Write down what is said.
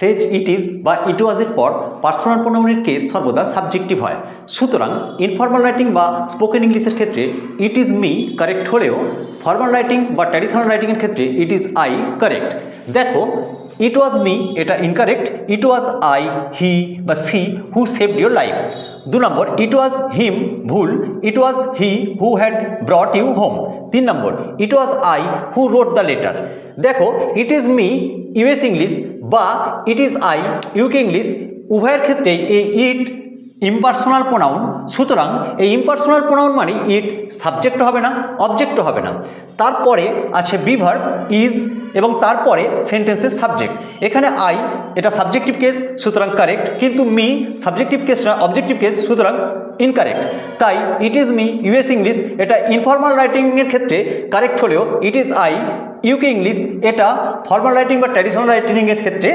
Phrase it is বা it ওয়াজের পর পার্সোনাল প্রোনাউনের কেস সর্বদা সাবজেক্টিভ হয়। সুতরাং ইনফর্মাল রাইটিং বা স্পোকেন ইংলিশের ক্ষেত্রে ইট ইজ মি কারেক্ট হলেও ফর্মাল রাইটিং বা ট্র্যাডিশনাল রাইটিংয়ের ক্ষেত্রে ইট ইজ আই কারেক্ট। দেখো, ইট ওয়াজ মি এটা incorrect, it was I, he বা she who saved your life. 2 নম্বর, ইট ওয়াজ হিম ভুল, it was he who had brought you home. 3 নম্বর, it was I who wrote the letter. দেখো, it is me US English বা it is I UK English উভয়ের ক্ষেত্রেই এই ইট impersonal pronoun. সুতরাং এই ইম্পার্সোনাল প্রোনাউন মানে ইট সাবজেক্টও হবে না, অবজেক্টও হবে না। তারপরে আছে বি ভার্ব ইজ এবং তারপরে সেন্টেন্সের সাবজেক্ট। এখানে আই এটা সাবজেক্টিভ কেস, সুতরাং কারেক্ট, কিন্তু মি সাবজেক্টিভ কেস না, অবজেক্টিভ কেস, সুতরাং ইনকারেক্ট। তাই ইট ইজ মি ইউএস ইংলিশ এটা ইনফর্মাল রাইটিংয়ের ক্ষেত্রে কারেক্ট হলেও ইট ইজ আই ইউকে ইংলিশ এটা ফর্মাল রাইটিং বা ট্র্যাডিশনাল রাইটিংয়ের ক্ষেত্রে